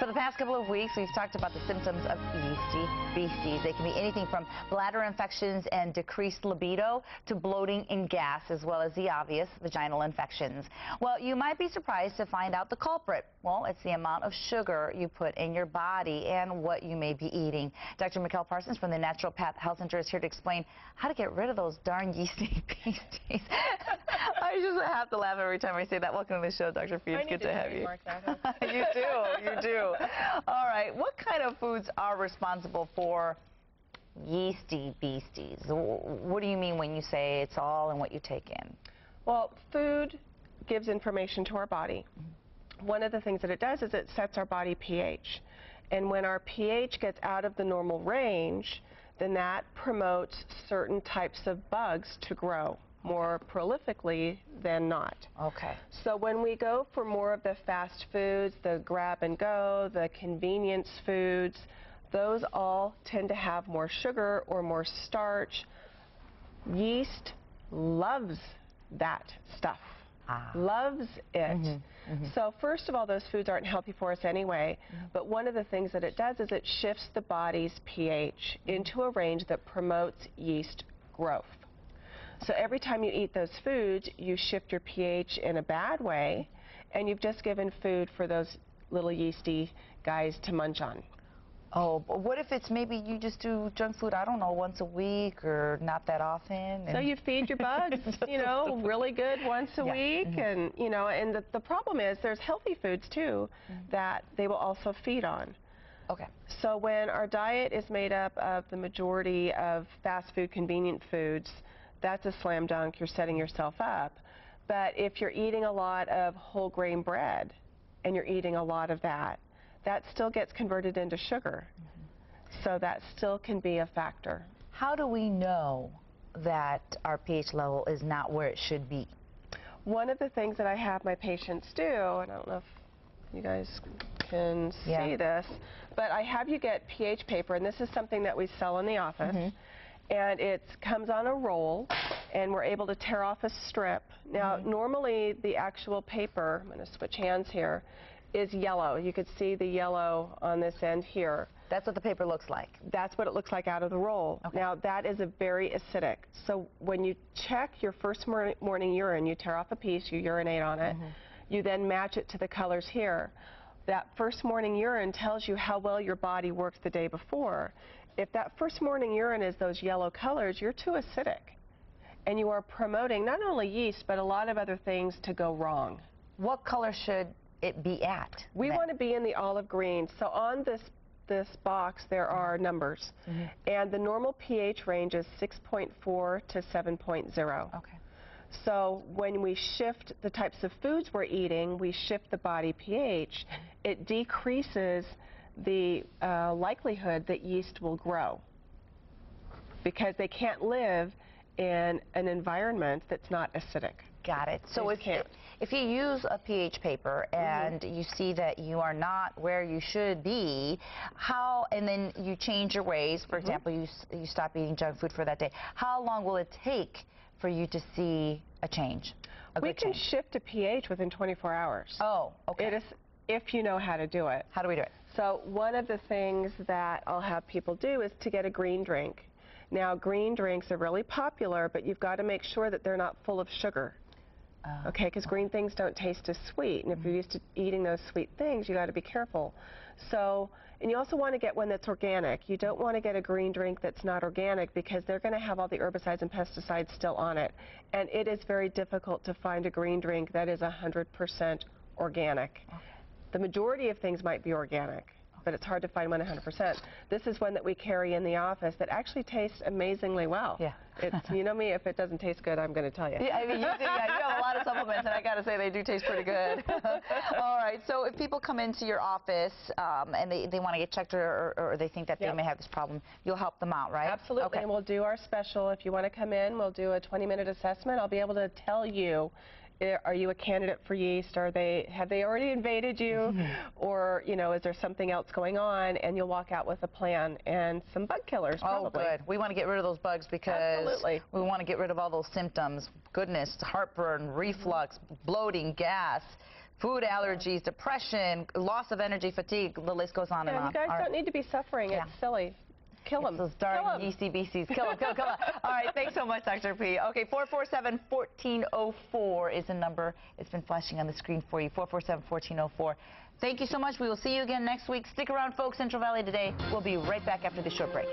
For the past couple of weeks, we've talked about the symptoms of Yeastie Beasties. They can be anything from bladder infections and decreased libido to bloating and gas, as well as the obvious vaginal infections. Well, you might be surprised to find out the culprit. Well, it's the amount of sugar you put in your body and what you may be eating. Dr. Mikell Parsons from the Naturopath Health Center is here to explain how to get rid of those darn Yeastie Beasties. I just have to laugh every time I say that. Welcome to the show, Dr. Fee. It's good to have you. You do. All right. What kind of foods are responsible for Yeastie Beasties? What do you mean when you say it's all in what you take in? Well, food gives information to our body. One of the things that it does is it sets our body pH. And when our pH gets out of the normal range, then that promotes certain types of bugs to grow more prolifically than not. Okay. So when we go for more of the fast foods, the grab and go, the convenience foods, those all tend to have more sugar or more starch. Yeast loves that stuff. Loves it. So first of all, those foods aren't healthy for us anyway, but one of the things that it does is it shifts the body's pH into a range that promotes yeast growth. So every time you eat those foods, you shift your pH in a bad way, and you've just given food for those little yeasty guys to munch on. Oh, but what if it's maybe you just do junk food, I don't know, once a week or not that often? So you feed your bugs, you know, really good once a week. And, you know, and the problem is there's healthy foods, too, that they will also feed on. Okay. So when our diet is made up of the majority of fast food, convenient foods, that's a slam dunk. You're setting yourself up. But if you're eating a lot of whole grain bread and you're eating a lot of that, that still gets converted into sugar. So that still can be a factor. How do we know that our pH level is not where it should be? One of the things that I have my patients do, and I don't know if you guys can see this, but I have you get pH paper, and this is something that we sell in the office. And it comes on a roll, and we're able to tear off a strip. Now, normally the actual paper, I'm going to switch hands here, is yellow. You could see the yellow on this end here. That's what the paper looks like. That's what it looks like out of the roll. Okay. Now, that is a very acidic. So when you check your first morning urine, you tear off a piece, you urinate on it, you then match it to the colors here. That first morning urine tells you how well your body worked the day before. If that first morning urine is those yellow colors, you're too acidic. And you are promoting not only yeast, but a lot of other things to go wrong. What color should it be at? We want to be in the olive green. So on this box, there are numbers. And the normal pH range is 6.4 to 7.0. Okay. So when we shift the types of foods we're eating, we shift the body pH. It decreases the likelihood that yeast will grow because they can't live in an environment that's not acidic. Got it. So if you use a pH paper and you see that you are not where you should be, and then you change your ways, for example, you stop eating junk food for that day, how long will it take for you to see a change? We can shift a pH within 24 hours. Oh, okay. It is if you know how to do it. How do we do it? So one of the things that I'll have people do is to get a green drink. Now, green drinks are really popular, but you've got to make sure that they're not full of sugar. Okay, because green things don't taste as sweet, and if you're used to eating those sweet things, you got to be careful. So, and you also want to get one that's organic. You don't want to get a green drink that's not organic because they're going to have all the herbicides and pesticides still on it. And it is very difficult to find a green drink that is 100% organic. The majority of things might be organic, but it's hard to find one 100%. This is one that we carry in the office that actually tastes amazingly well. Yeah. It's, you know me, if it doesn't taste good, I'm going to tell you. Yeah, I mean, you have a lot of supplements, and I got to say they do taste pretty good. All right, so if people come into your office and they want to get checked or they think that they may have this problem, you'll help them out, right? Absolutely, okay. And we'll do our special. If you want to come in, we'll do a 20-minute assessment. I'll be able to tell you, are you a candidate for yeast? Have they already invaded you? Or, you know, is there something else going on? And you'll walk out with a plan and some bug killers, probably. Oh, good. We want to get rid of those bugs because we want to get rid of all those symptoms. Goodness, heartburn, reflux, bloating, gas. food allergies, depression, loss of energy, fatigue, the list goes on and on. You guys don't need to be suffering. It's silly. Kill them. Those darn Yeastie Beasties. Kill them, kill them, kill them. All right, thanks so much, Dr. P. Okay, 447-1404 is the number. It's been flashing on the screen for you, 447-1404. Thank you so much. We will see you again next week. Stick around, folks. Central Valley Today. We'll be right back after this short break.